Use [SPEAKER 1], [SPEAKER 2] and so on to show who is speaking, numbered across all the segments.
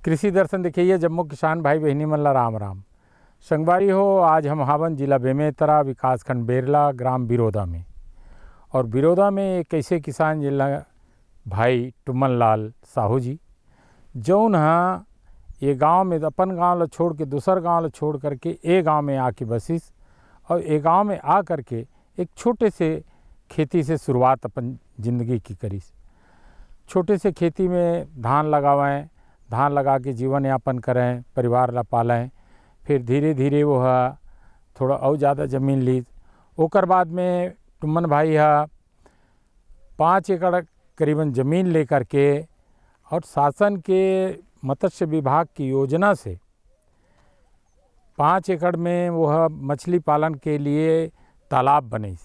[SPEAKER 1] कृषि दर्शन देखिए जम्मू किसान भाई बहनी मल्ला राम राम। संगवारी हो, आज हम हावन जिला बेमेतरा विकासखंड बेरला ग्राम बिरोदा में, और बिरोदा में एक ऐसे किसान जिला भाई टुमन लाल साहू जी जौन हाँ ये गांव में अपन गांव ला छोड़ के दूसर गांव ला छोड़ करके ए गांव में आके बसिस, और ए गांव में आ करके एक छोटे से खेती से शुरुआत अपन ज़िंदगी की करीस। छोटे से खेती में धान लगावें, धान लगा के जीवन यापन करें, परिवार ला पालें। फिर धीरे धीरे वो थोड़ा और ज़्यादा ज़मीन ली। ओकर बाद में टुमन भाई 5 एकड़ करीबन ज़मीन लेकर के और शासन के मत्स्य विभाग की योजना से 5 एकड़ में वह मछली पालन के लिए तालाब बने।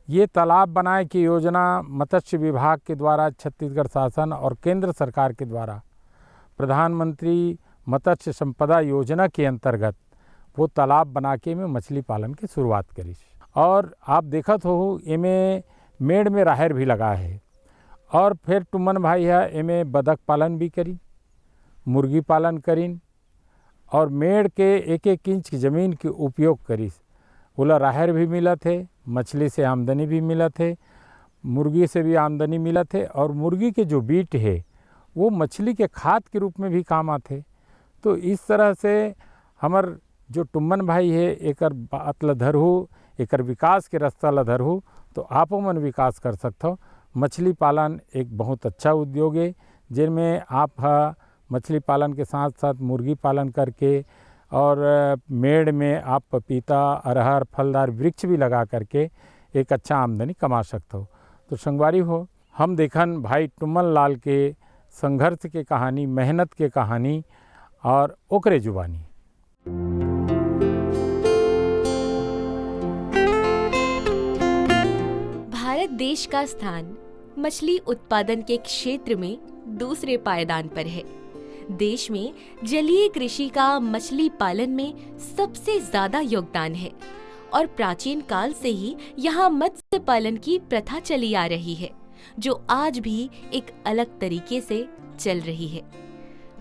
[SPEAKER 1] ये तालाब बनाए की योजना मत्स्य विभाग के द्वारा छत्तीसगढ़ शासन और केंद्र सरकार के द्वारा प्रधानमंत्री मत्स्य संपदा योजना के अंतर्गत वो तालाब बना के में मछली पालन की शुरुआत करी। और आप देखत हो इमें मेड़ में राहर भी लगा है। और फिर टुमन भाई इमें बदक पालन भी करी, मुर्गी पालन करीन, और मेड़ के 1-1 इंच की ज़मीन के उपयोग करीस। बोला राहर भी मिला थे, मछली से आमदनी भी मिला थे, मुर्गी से भी आमदनी मिला थे, और मुर्गी के जो बीट है वो मछली के खाद के रूप में भी काम आते। तो इस तरह से हमर जो टुमन भाई है एकर बात ल धरहू, एकर विकास के रास्ता ल धरहू, तो आपो मन विकास कर सकते। मछली पालन एक बहुत अच्छा उद्योग है जिनमें आप मछली पालन के साथ साथ मुर्गी पालन करके और मेड़ में आप पपीता, अरहर, फलदार वृक्ष भी लगा करके एक अच्छा आमदनी कमा सकते हो। तो संगवारी हो, हम देखन भाई टुमन लाल के संघर्ष के कहानी, मेहनत के कहानी और ओकरे जुबानी।
[SPEAKER 2] भारत देश का स्थान मछली उत्पादन के क्षेत्र में दूसरे पायदान पर है। देश में जलीय कृषि का मछली पालन में सबसे ज्यादा योगदान है और प्राचीन काल से ही यहाँ मत्स्य पालन की प्रथा चली आ रही है, जो आज भी एक अलग तरीके से चल रही है।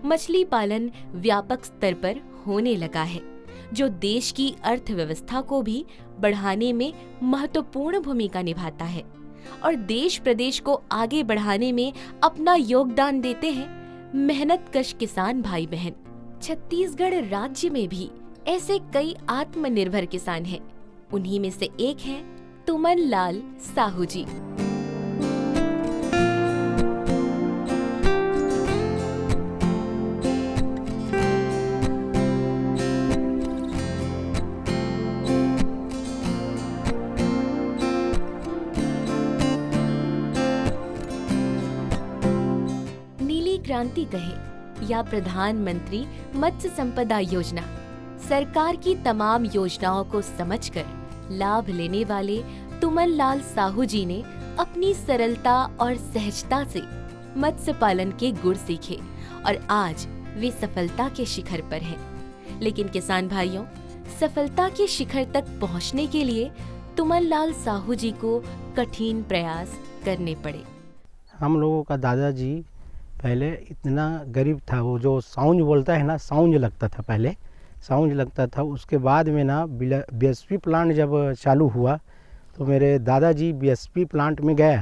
[SPEAKER 2] मछली पालन व्यापक स्तर पर होने लगा है, जो देश की अर्थव्यवस्था को भी बढ़ाने में महत्वपूर्ण भूमिका निभाता है और देश प्रदेश को आगे बढ़ाने में अपना योगदान देते हैं मेहनतकश किसान भाई बहन। छत्तीसगढ़ राज्य में भी ऐसे कई आत्मनिर्भर किसान हैं। उन्हीं में से एक हैं टुमन लाल साहू जी। क्रांति कहे या प्रधानमंत्री मत्स्य संपदा योजना, सरकार की तमाम योजनाओं को समझकर लाभ लेने वाले टुमन लाल साहू जी ने अपनी सरलता और सहजता से मत्स्य पालन के गुण सीखे और आज वे सफलता के शिखर पर हैं। लेकिन किसान भाइयों, सफलता के शिखर तक पहुंचने के लिए टुमन लाल साहू जी को कठिन प्रयास करने पड़े।
[SPEAKER 3] हम लोगों का दादाजी पहले इतना गरीब था, वो जो साउंज बोलता है ना, साउंज लगता था, पहले साउंज लगता था। उसके बाद में ना बीएसपी प्लांट जब चालू हुआ तो मेरे दादाजी बीएसपी प्लांट में गए।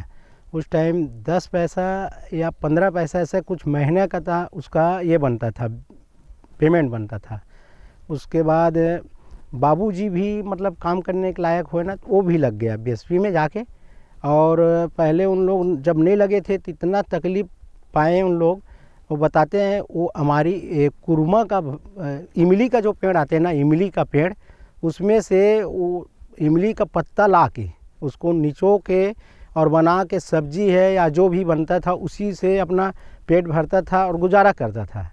[SPEAKER 3] उस टाइम 10 पैसा या 15 पैसा ऐसा कुछ महीने का था, उसका ये बनता था, पेमेंट बनता था। उसके बाद बाबूजी भी मतलब काम करने के लायक हुए ना, तो वो भी लग गया बीएसपी में जाके। और पहले उन लोग जब नहीं लगे थे तो इतना तकलीफ़ पाए उन लोग। वो बताते हैं वो हमारी कुरमा का इमली का जो पेड़ आते हैं ना, इमली का पेड़, उसमें से वो इमली का पत्ता ला के उसको निचो के और बना के सब्जी है या जो भी बनता था उसी से अपना पेट भरता था और गुजारा करता था।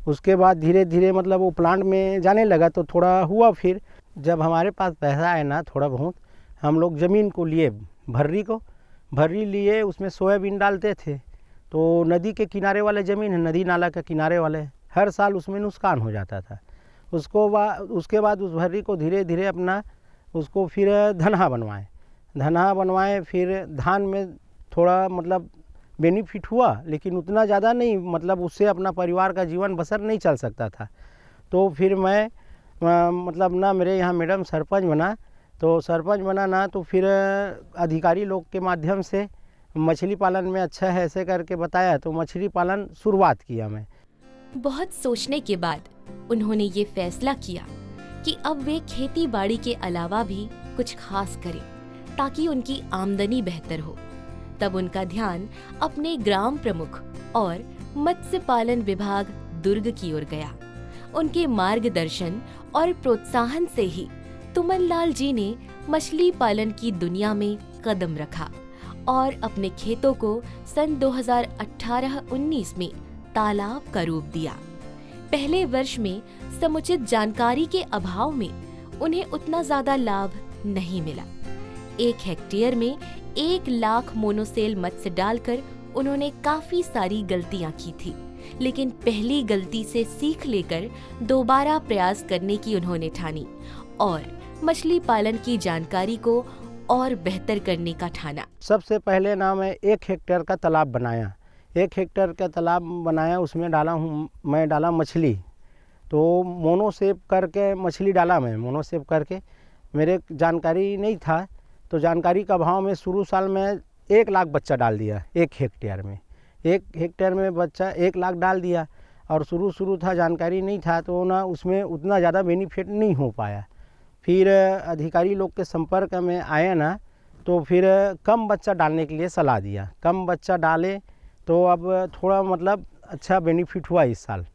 [SPEAKER 3] उसके बाद धीरे धीरे मतलब वो प्लांट में जाने लगा तो थोड़ा हुआ। फिर जब हमारे पास पैसा आया ना थोड़ा बहुत, हम लोग ज़मीन को लिए, भर्री लिए, उसमें सोयाबीन डालते थे। तो नदी के किनारे वाले ज़मीन है, नदी नाला के किनारे वाले, हर साल उसमें नुकसान हो जाता था। उसके बाद उस भर्री को धीरे धीरे अपना उसको फिर धनहा बनवाए, फिर धान में थोड़ा मतलब बेनिफिट हुआ, लेकिन उतना ज़्यादा नहीं, मतलब उससे अपना परिवार का जीवन बसर नहीं चल सकता था। तो फिर मैं मतलब ना मेरे यहाँ मैडम सरपंच बना, तो सरपंच बना ना तो फिर अधिकारी लोग के माध्यम से मछली पालन में अच्छा है ऐसे करके बताया, तो मछली पालन शुरुआत किया मैं।
[SPEAKER 2] बहुत सोचने के बाद उन्होंने ये फैसला किया कि अब वे खेती बाड़ी के अलावा भी कुछ खास करें ताकि उनकी आमदनी बेहतर हो। तब उनका ध्यान अपने ग्राम प्रमुख और मत्स्य पालन विभाग दुर्ग की ओर गया। उनके मार्गदर्शन और प्रोत्साहन से ही तुमनलाल जी ने मछली पालन की दुनिया में कदम रखा और अपने खेतों को सन 2018-19 में तालाब का रूप दिया। पहले वर्ष में समुचित जानकारी के अभाव में उन्हें उतना ज्यादा लाभ नहीं मिला। 1 हेक्टेयर में 1 लाख मोनोसेल मत्स्य डालकर उन्होंने काफी सारी गलतियां की थी, लेकिन पहली गलती से सीख लेकर दोबारा प्रयास करने की उन्होंने ठानी और मछली पालन की जानकारी को और बेहतर करने का ठाना।
[SPEAKER 3] सबसे पहले ना मैं 1 हेक्टेयर का तालाब बनाया। 1 हेक्टेयर का तालाब बनाया, उसमें मैं डाला मछली। तो मोनोसेप करके मछली डाला मैं, मोनोसेप करके। मेरे जानकारी नहीं था, तो जानकारी का अभाव में शुरू साल में 1 लाख बच्चा डाल दिया 1 हेक्टेयर में। 1 हेक्टेयर में बच्चा 1 लाख डाल दिया, और शुरू था, जानकारी नहीं था, तो ना उसमें उतना ज़्यादा बेनिफिट नहीं हो पाया। फिर अधिकारी लोग के संपर्क में आया ना, तो फिर कम बच्चा डालने के लिए सलाह दिया। कम बच्चा डाले तो अब थोड़ा मतलब अच्छा बेनिफिट हुआ इस साल।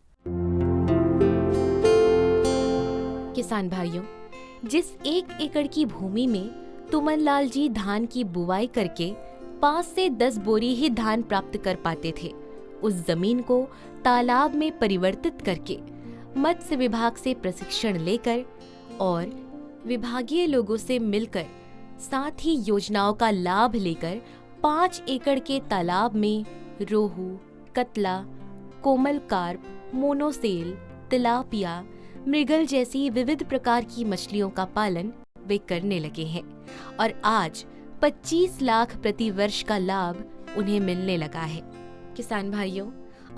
[SPEAKER 2] किसान भाइयों, जिस 1 एकड़ की भूमि में तुमनलाल जी धान की बुवाई करके 5 से 10 बोरी ही धान प्राप्त कर पाते थे, उस जमीन को तालाब में परिवर्तित करके मत्स्य विभाग से प्रशिक्षण लेकर और विभागीय लोगों से मिलकर साथ ही योजनाओं का लाभ लेकर 5 एकड़ के तालाब में रोहू, कतला, कोमल कार्प, मोनोसेल, तिलापिया, मृगल जैसी विविध प्रकार की मछलियों का पालन वे करने लगे हैं और आज 25 लाख प्रति वर्ष का लाभ उन्हें मिलने लगा है। किसान भाइयों,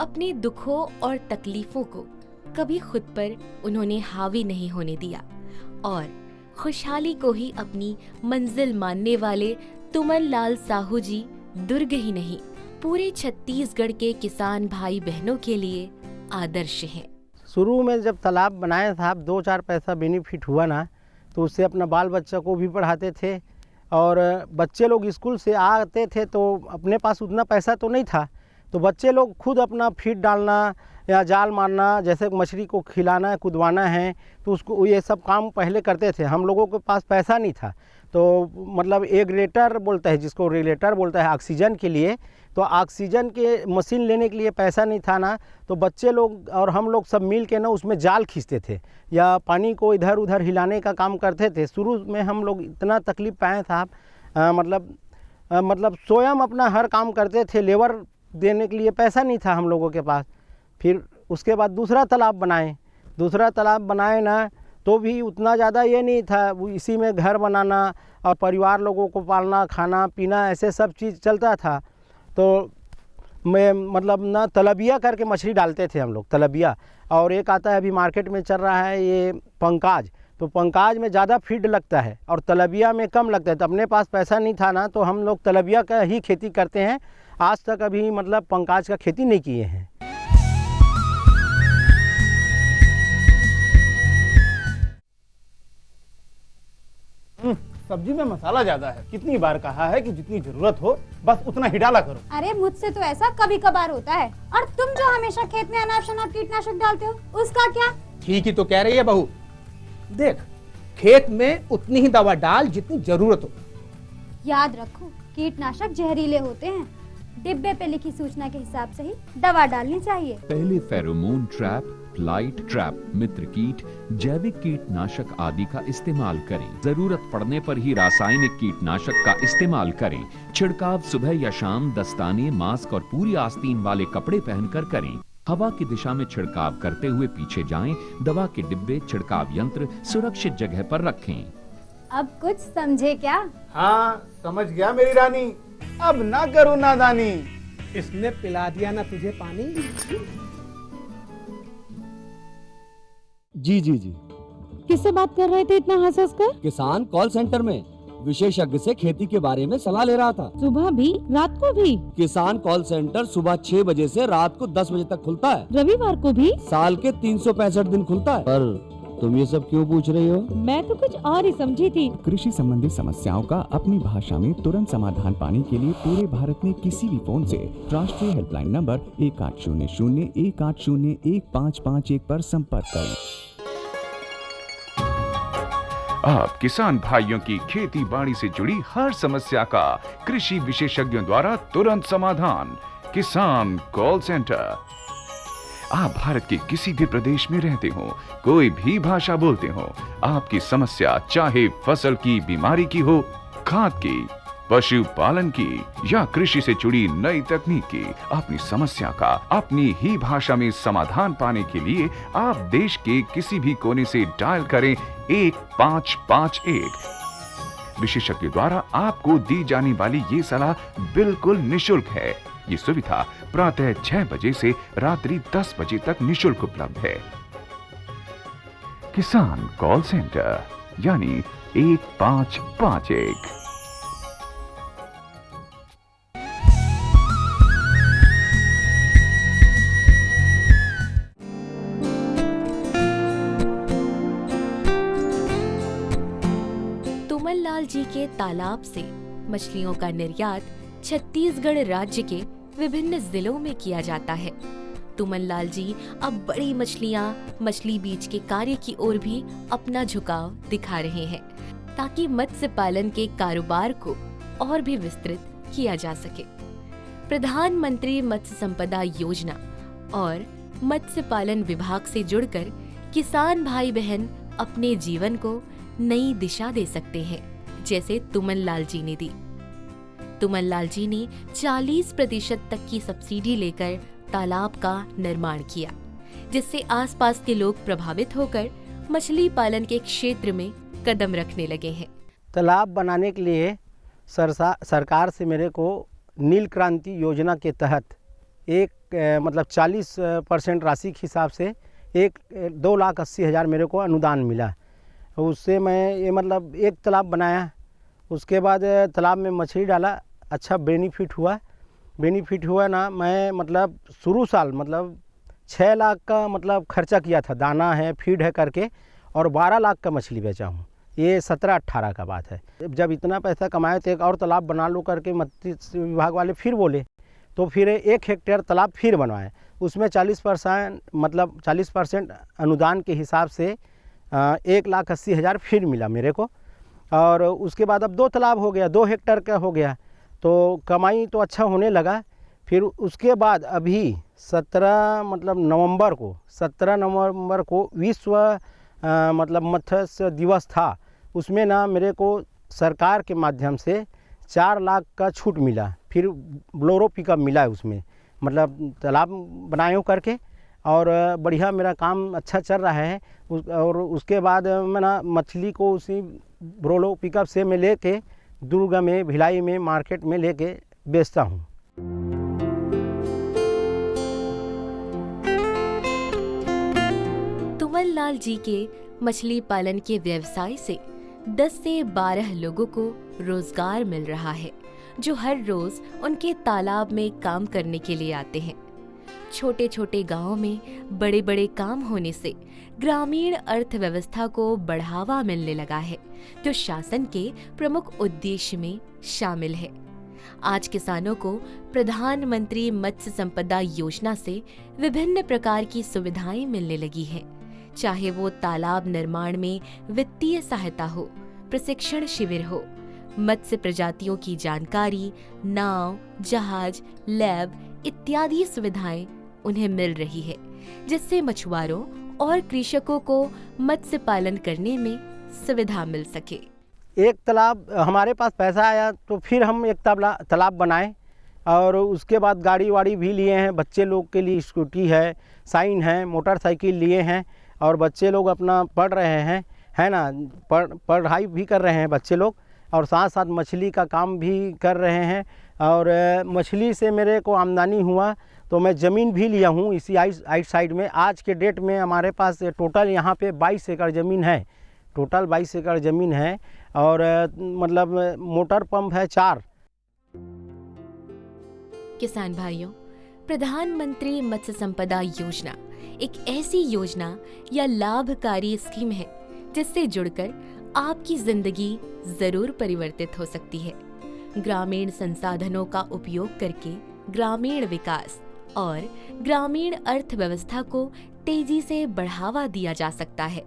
[SPEAKER 2] अपने दुखों और तकलीफों को कभी खुद पर उन्होंने हावी नहीं होने दिया और खुशहाली को ही अपनी मंजिल मानने वाले तुमनलाल साहू जी दुर्ग ही नहीं, पूरे छत्तीसगढ़ के किसान भाई बहनों के लिए आदर्श हैं।
[SPEAKER 3] शुरू में जब तालाब बनाया था, 2-4 पैसा बेनिफिट हुआ ना, तो उससे अपना बाल बच्चा को भी पढ़ाते थे और बच्चे लोग स्कूल से आते थे तो अपने पास उतना पैसा तो नहीं था, तो बच्चे लोग खुद अपना फीड डालना या जाल मारना, जैसे मछली को खिलाना है, कुदवाना है, तो उसको ये सब काम पहले करते थे। हम लोगों के पास पैसा नहीं था, तो मतलब एक रेगुलेटर बोलता है, जिसको रेगुलेटर बोलता है ऑक्सीजन के लिए, तो ऑक्सीजन के मशीन लेने के लिए पैसा नहीं था ना, तो बच्चे लोग और हम लोग सब मिल के ना उसमें जाल खींचते थे या पानी को इधर उधर हिलाने का काम करते थे। शुरू में हम लोग इतना तकलीफ पाए था, मतलब स्वयं अपना हर काम करते थे, लेबर देने के लिए पैसा नहीं था हम लोगों के पास। फिर उसके बाद दूसरा तालाब बनाए ना, तो भी उतना ज़्यादा ये नहीं था, इसी में घर बनाना और परिवार लोगों को पालना, खाना पीना, ऐसे सब चीज़ चलता था। तो मैं मतलब ना तलबिया करके मछली डालते थे हम लोग, तलबिया। और एक आता है अभी मार्केट में चल रहा है ये पंकाज, तो पंकाज में ज़्यादा फीड लगता है और तलबिया में कम लगता है। तो अपने पास पैसा नहीं था ना, तो हम लोग तलबिया का ही खेती करते हैं। आज तक अभी मतलब पंकाज का खेती नहीं किए हैं।
[SPEAKER 4] सब्जी में मसाला ज्यादा है। कितनी बार कहा है कि जितनी जरूरत हो बस उतना ही डाला करो।
[SPEAKER 5] अरे मुझसे तो ऐसा कभी कभार होता है। और तुम जो हमेशा खेत में अनाप शनाप कीटनाशक डालते हो, उसका क्या?
[SPEAKER 6] ठीक ही तो कह रही है बहू। देख, खेत में उतनी ही दवा डाल जितनी जरूरत हो।
[SPEAKER 5] याद रखो, कीटनाशक जहरीले होते हैं। डिब्बे पे लिखी सूचना के हिसाब से ही दवा डालनी चाहिए।
[SPEAKER 7] पहले फेरोमोन ट्रैप, फ्लाइट ट्रैप, मित्र कीट, जैविक कीटनाशक आदि का इस्तेमाल करें। जरूरत पड़ने पर ही रासायनिक कीटनाशक का इस्तेमाल करें। छिड़काव सुबह या शाम दस्ताने, मास्क और पूरी आस्तीन वाले कपड़े पहनकर करें। हवा की दिशा में छिड़काव करते हुए पीछे जाएं। दवा के डिब्बे, छिड़काव यंत्र सुरक्षित जगह पर रखें।
[SPEAKER 5] अब कुछ समझे क्या?
[SPEAKER 4] हाँ, समझ गया मेरी रानी। अब ना करो नादानी।
[SPEAKER 6] इसने पिला दिया ना तुझे पानी।
[SPEAKER 8] जी जी जी।
[SPEAKER 9] किससे बात कर रहे थे इतना हंस हंस कर?
[SPEAKER 8] किसान कॉल सेंटर में विशेषज्ञ से खेती के बारे में सलाह ले रहा था।
[SPEAKER 9] सुबह भी रात को भी?
[SPEAKER 8] किसान कॉल सेंटर सुबह 6 बजे से रात को 10 बजे तक खुलता है।
[SPEAKER 9] रविवार को भी?
[SPEAKER 8] साल के 365 दिन खुलता है। पर तुम ये सब क्यों पूछ रही हो?
[SPEAKER 9] मैं तो कुछ और ही समझी थी।
[SPEAKER 10] कृषि संबंधी समस्याओं का अपनी भाषा में तुरंत समाधान पाने के लिए पूरे भारत में किसी भी फोन से राष्ट्रीय हेल्पलाइन नंबर 1800-180-1551 पर संपर्क करें।
[SPEAKER 11] आप किसान भाइयों की खेती बाड़ी से जुड़ी हर समस्या का कृषि विशेषज्ञों द्वारा तुरंत समाधान। किसान कॉल सेंटर। आप भारत के किसी भी प्रदेश में रहते हो, कोई भी भाषा बोलते हो, आपकी समस्या चाहे फसल की बीमारी की हो, खाद की, पशुपालन की या कृषि से जुड़ी नई तकनीक की, अपनी समस्या का अपनी ही भाषा में समाधान पाने के लिए आप देश के किसी भी कोने से डायल करें 1551। विशेषज्ञ द्वारा आपको दी जाने वाली ये सलाह बिल्कुल निशुल्क है। ये सुविधा प्रातः 6 बजे से रात्रि 10 बजे तक निशुल्क उपलब्ध है। किसान कॉल सेंटर यानी 1551।
[SPEAKER 2] तुमनलाल जी के तालाब से मछलियों का निर्यात छत्तीसगढ़ राज्य के विभिन्न जिलों में किया जाता है। तुमनलाल जी अब बड़ी मछली बीज के कार्य की ओर भी अपना झुकाव दिखा रहे हैं, ताकि मत्स्य पालन के कारोबार को और भी विस्तृत किया जा सके। प्रधानमंत्री मत्स्य संपदा योजना और मत्स्य पालन विभाग से जुड़कर किसान भाई बहन अपने जीवन को नई दिशा दे सकते हैं, जैसे तुमनलाल जी ने दी। तुमनलाल जी ने 40% तक की सब्सिडी लेकर तालाब का निर्माण किया, जिससे आसपास के लोग प्रभावित होकर मछली पालन के क्षेत्र में कदम रखने लगे हैं।
[SPEAKER 3] तालाब बनाने के लिए सरकार से मेरे को नील क्रांति योजना के तहत एक 40% राशि के हिसाब से 2,80,000 मेरे को अनुदान मिला। उससे मैं ये एक तालाब बनाया। उसके बाद तालाब में मछली डाला, अच्छा बेनिफिट हुआ ना। मैं शुरू साल 6 लाख का खर्चा किया था, दाना है फीड है करके, और 12 लाख का मछली बेचा हूँ। ये 17-18 का बात है। जब इतना पैसा कमाए तो एक और तालाब बना लो करके मत्स्य विभाग वाले फिर बोले, तो फिर 1 हेक्टेयर तालाब फिर बनवाए। उसमें 40% अनुदान के हिसाब से 1,80,000 फिर मिला मेरे को। और उसके बाद अब 2 तालाब हो गया, 2 हेक्टेयर का हो गया, तो कमाई तो अच्छा होने लगा। फिर उसके बाद अभी 17 नवंबर को विश्व मत्स्य दिवस था। उसमें ना मेरे को सरकार के माध्यम से 4 लाख का छूट मिला। फिर ब्लोरो पिकअप मिला है उसमें, तालाब बनाए हो करके, और बढ़िया मेरा काम अच्छा चल रहा है। और उसके बाद मैं ना मछली को उसी ब्रोलो पिकअप से मैं लेके दुर्ग में, भिलाई में, मार्केट में लेके बेचता हूँ।
[SPEAKER 2] तुमनलाल जी के मछली पालन के व्यवसाय से 10 से 12 लोगों को रोजगार मिल रहा है, जो हर रोज उनके तालाब में काम करने के लिए आते हैं। छोटे छोटे गांवों में बड़े बड़े काम होने से ग्रामीण अर्थव्यवस्था को बढ़ावा मिलने लगा है, जो शासन के प्रमुख उद्देश्य में शामिल है। आज किसानों को प्रधानमंत्री मत्स्य संपदा योजना से विभिन्न प्रकार की सुविधाएं मिलने लगी हैं, चाहे वो तालाब निर्माण में वित्तीय सहायता हो, प्रशिक्षण शिविर हो, मत्स्य प्रजातियों की जानकारी, नाव, जहाज, लैब इत्यादि सुविधाएं उन्हें मिल रही है, जिससे मछुआरों और कृषकों को मत्स्य पालन करने में सुविधा मिल सके।
[SPEAKER 3] एक तालाब हमारे पास पैसा आया तो फिर हम एक तालाब बनाए, और उसके बाद गाड़ी वाड़ी भी लिए हैं। बच्चे लोग के लिए स्कूटी है, साइन है, मोटरसाइकिल लिए हैं, और बच्चे लोग अपना पढ़ रहे हैं, है ना, पढ़ाई भी कर रहे हैं बच्चे लोग। और साथ साथ मछली का काम भी कर रहे हैं। और मछली से मेरे को आमदनी हुआ तो मैं ज़मीन भी लिया हूँ इसी आइट साइड में। आज के डेट में हमारे पास टोटल यहाँ पे 22 एकड़ ज़मीन है, टोटल 22 एकड़ ज़मीन है। और मतलब मोटर पंप है 4।
[SPEAKER 2] किसान भाइयों, प्रधानमंत्री मत्स्य संपदा योजना एक ऐसी योजना या लाभकारी स्कीम है जिससे जुड़कर आपकी जिंदगी जरूर परिवर्तित हो सकती है। ग्रामीण संसाधनों का उपयोग करके ग्रामीण विकास और ग्रामीण अर्थव्यवस्था को तेजी से बढ़ावा दिया जा सकता है,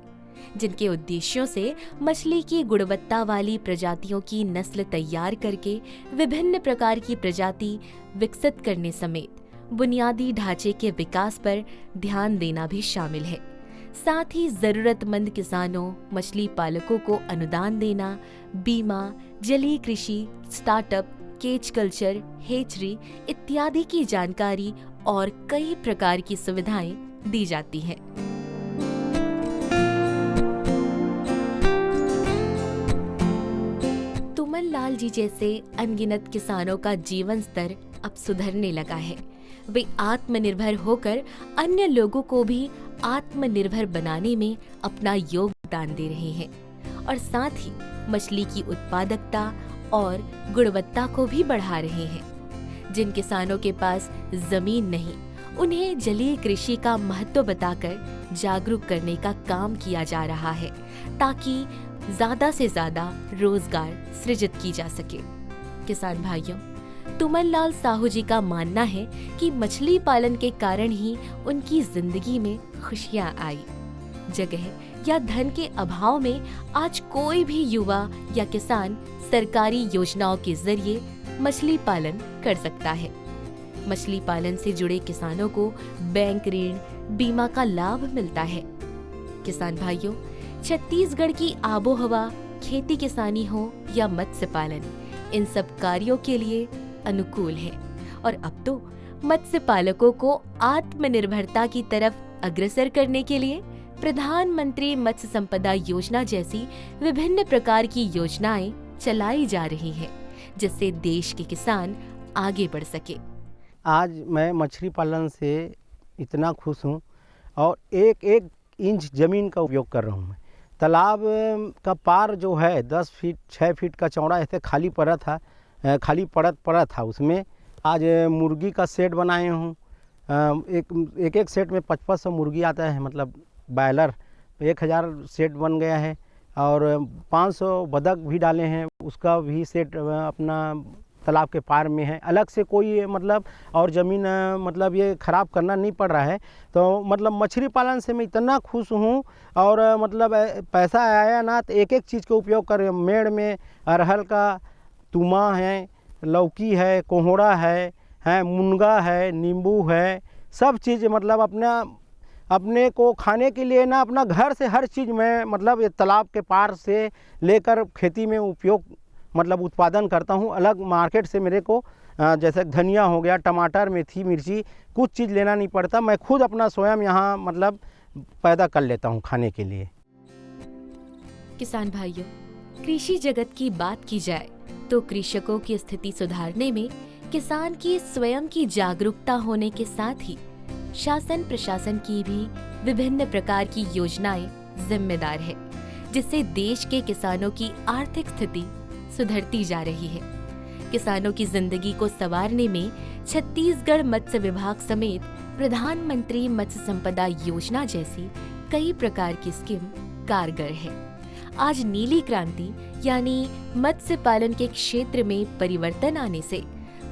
[SPEAKER 2] जिनके उद्देश्यों से मछली की गुणवत्ता वाली प्रजातियों की नस्ल तैयार करके विभिन्न प्रकार की प्रजाति विकसित करने समेत बुनियादी ढांचे के विकास पर ध्यान देना भी शामिल है। साथ ही जरूरतमंद किसानों, मछली पालकों को अनुदान देना, बीमा, जलीय कृषि, स्टार्टअप, केज कल्चर, हेचरी इत्यादि की जानकारी और कई प्रकार की सुविधाएं दी जाती हैं। तुमन लाल जी जैसे अनगिनत किसानों का जीवन स्तर अब सुधरने लगा है। वे आत्मनिर्भर होकर अन्य लोगों को भी आत्मनिर्भर बनाने में अपना योगदान दे रहे हैं और साथ ही मछली की उत्पादकता और गुणवत्ता को भी बढ़ा रहे हैं। जिन किसानों के पास जमीन नहीं, उन्हें जलीय कृषि का महत्व बताकर जागरूक करने का काम किया जा रहा है ताकि ज्यादा से ज्यादा रोजगार सृजित की जा सके। किसान भाइयों, तुमन लाल साहू जी का मानना है कि मछली पालन के कारण ही उनकी जिंदगी में खुशियां आई। जगह या धन के अभाव में आज कोई भी युवा या किसान सरकारी योजनाओं के जरिए मछली पालन कर सकता है। मछली पालन से जुड़े किसानों को बैंक ऋण, बीमा का लाभ मिलता है। किसान भाइयों, छत्तीसगढ़ की आबोहवा खेती किसानी हो या मत्स्य पालन, इन सब कार्यों के लिए अनुकूल है और अब तो मत्स्य पालकों को आत्मनिर्भरता की तरफ अग्रसर करने के लिए प्रधानमंत्री मत्स्य संपदा योजना जैसी विभिन्न प्रकार की योजनाएं चलाई जा रही हैं, जिससे देश के किसान आगे बढ़ सके।
[SPEAKER 3] आज मैं मछली पालन से इतना खुश हूँ और एक एक इंच ज़मीन का उपयोग कर रहा हूँ। मैं तालाब का पार जो है 10 फीट 6 फीट का चौड़ा ऐसे खाली खाली पड़ा था। उसमें आज मुर्गी का सेट बनाए हूँ। एक सेट में 5500 मुर्गी आता है, मतलब बॉयलर 1000 सेट बन गया है। और 500 बतख भी डाले हैं, उसका भी सेट अपना तालाब के पार में है। अलग से कोई मतलब और ज़मीन मतलब ये ख़राब करना नहीं पड़ रहा है। तो मतलब मछली पालन से मैं इतना खुश हूँ और मतलब पैसा आया ना तो एक एक चीज़ का उपयोग कर। मेड़ में अरहर का तुमा है, लौकी है, कोहड़ा है, मुनगा है, नींबू है, सब चीज़ मतलब अपने को खाने के लिए ना अपना घर से हर चीज़ में मतलब ये तालाब के पार से लेकर खेती में उपयोग मतलब उत्पादन करता हूँ। अलग मार्केट से मेरे को जैसे धनिया हो गया, टमाटर, मेथी, मिर्ची कुछ चीज़ लेना नहीं पड़ता। मैं खुद अपना स्वयं यहाँ मतलब पैदा कर लेता हूँ खाने के लिए।
[SPEAKER 2] किसान भाइयों, कृषि जगत की बात की जाए तो कृषकों की स्थिति सुधारने में किसान की स्वयं की जागरूकता होने के साथ ही शासन प्रशासन की भी विभिन्न प्रकार की योजनाएं जिम्मेदार है, जिससे देश के किसानों की आर्थिक स्थिति सुधरती जा रही है। किसानों की जिंदगी को संवारने में छत्तीसगढ़ मत्स्य विभाग समेत प्रधानमंत्री मत्स्य संपदा योजना जैसी कई प्रकार की स्कीम कारगर है। आज नीली क्रांति यानी मत्स्य पालन के क्षेत्र में परिवर्तन आने से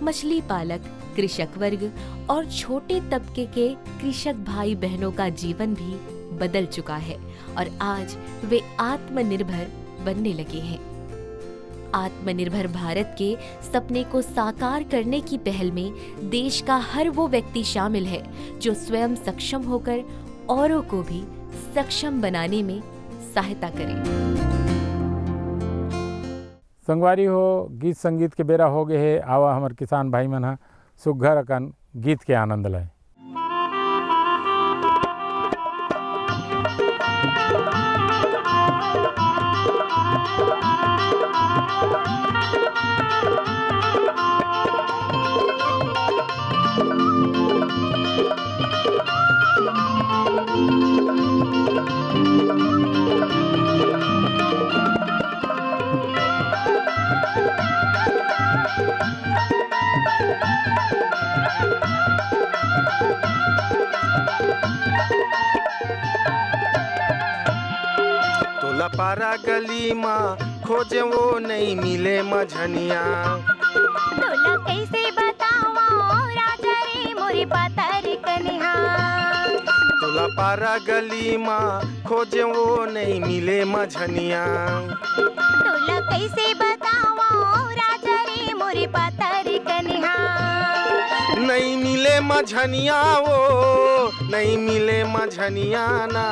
[SPEAKER 2] मछली पालक, कृषक वर्ग और छोटे तबके के कृषक भाई बहनों का जीवन भी बदल चुका है और आज वे आत्मनिर्भर बनने लगे हैं। आत्मनिर्भर भारत के सपने को साकार करने की पहल में देश का हर वो व्यक्ति शामिल है जो स्वयं सक्षम होकर औरों को भी सक्षम बनाने में सहायता करे।
[SPEAKER 1] संगवारी हो, गीत संगीत के बेरा हो गए है। आवा हमार किसान भाई मन सुघर अकन गीत के आनंद लय।
[SPEAKER 12] तोला पारा गली माँ खोजे वो नहीं मिले मझनिया।
[SPEAKER 13] तोला कैसे बतावा राजा रे मोरे पातर कन्हा।
[SPEAKER 12] तोला पारा गली माँ खोजे वो नहीं मिले मझनिया।
[SPEAKER 13] तोला कैसे बतावा राजा रे मोरे पातर कन्हा।
[SPEAKER 12] नहीं मिले मझनिया वो नहीं मिले मझनिया ना।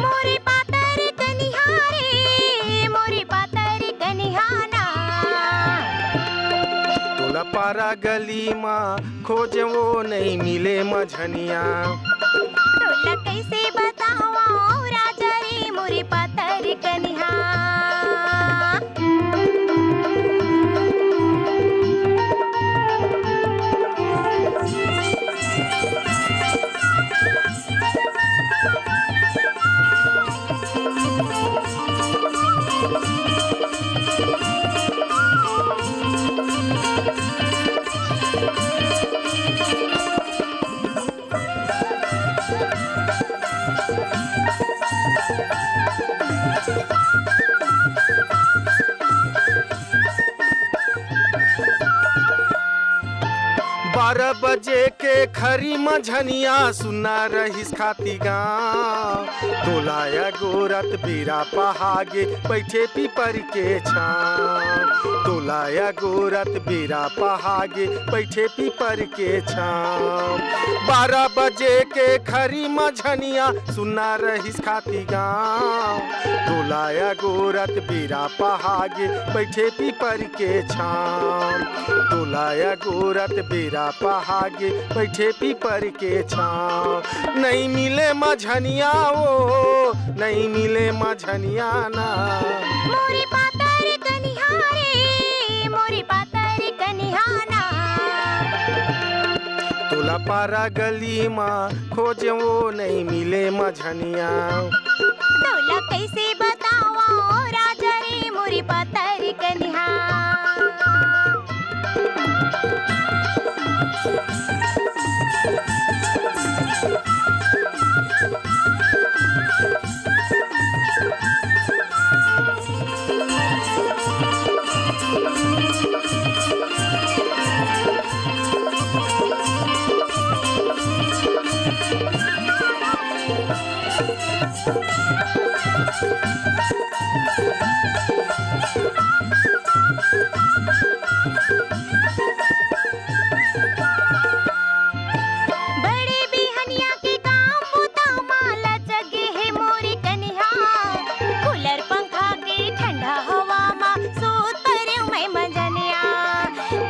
[SPEAKER 13] मोरे पातर कन्हा रे मोरे पातर कन्हा ना।
[SPEAKER 12] तोला पारा गली माँ खोजे वो नहीं मिले मझनिया।
[SPEAKER 13] तोला कैसे बतावा राजा रे मोरे पातर कन्हा।
[SPEAKER 12] बारह बजे के खरी मझनिया सुना रहीस खाती गाँव। तोलाया गोरत बीरा पहागे बैठे पीपर के छाँव। तोलाया गोरत बीरा पहागे बैठे पीपर के छाँव। 12 बजे के खरी मझनिया सुना रहीस खाती गाँव। तोलाया गोरत बीरा पहागे बैठे पीपर के छाँव। तोलाया गोरत बीरा पहागे बैठे पीपर के छाँव। नहीं मिले मझनिया वो नहीं मिले मझनिया ना।
[SPEAKER 13] मोरे पातर कन्हा रे मोरे पातर कन्हा ना।
[SPEAKER 12] तोला पारा गली माँ खोजे वो नहीं मिले मझनिया।
[SPEAKER 13] तोला कैसे बतावा राजा रे मोरे पातर कन्हा। बड़े बिहनिया के काम बुता माला जगे है मोरी कन्हा। कूलर पंखा के ठंडा हवा मा सूत परे मैं मजनिया।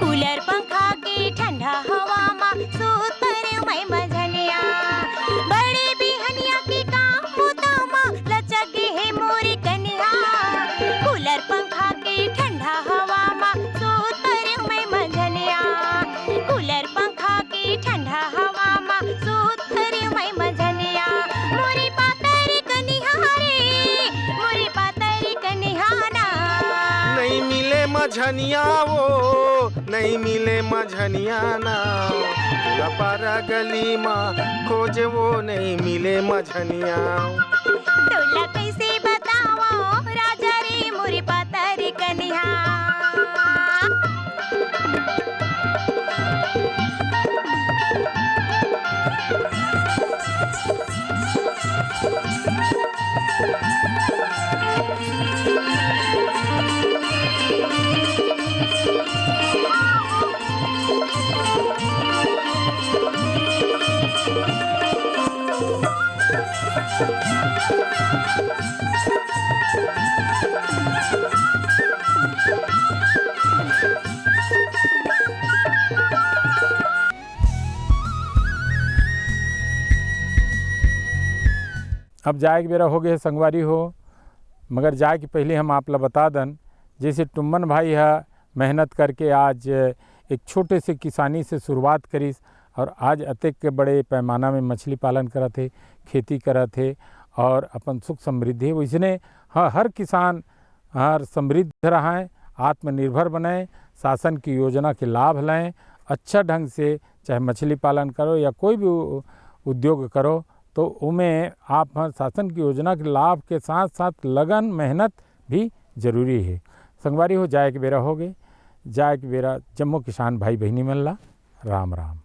[SPEAKER 13] कूलर पंखा के ठंडा हवा मा सूत परे मैं मजनिया। बड़े बिहनिया के काम बुता माला जगे है मोरी कन्हा। कूलर पंखा के ठंडा हवा मा सूत परे मैं मजनिया। कूलर पंखा के ठंडा हवा मा सूत परे मैं मजनिया। मोरे पातर कन्हा रे मोरे पातर कन्हा ना।
[SPEAKER 12] नहीं मिले मझनिया वो नहीं मिले मझनिया ना। तोला पारा गली माँ खोजे वो नहीं मिले मझनिया।
[SPEAKER 13] तोला कैसे बतावा राजा रे मोरे पातर कन्हा।
[SPEAKER 1] अब जाए के बेरा हो गए संगवारी हो, मगर जाए के पहले हम आप ला बता दन, जैसे टुम्मन भाई है मेहनत करके आज एक छोटे से किसानी से शुरुआत करीस और आज अतेक के बड़े पैमाना में मछली पालन करत है, खेती करत है और अपन सुख समृद्धि। वैसने हर किसान हर समृद्ध रहा है आत्मनिर्भर बने, शासन की योजना के लाभ लें, अच्छा ढंग से चाहे मछली पालन करो या कोई भी उद्योग करो तो उनमें आप शासन की योजना के लाभ के साथ साथ लगन मेहनत भी जरूरी है। संगवारी हो जाए के बेरा हो गए, जाए के बेरा जम्मो किसान भाई बहनी मिलला। राम राम।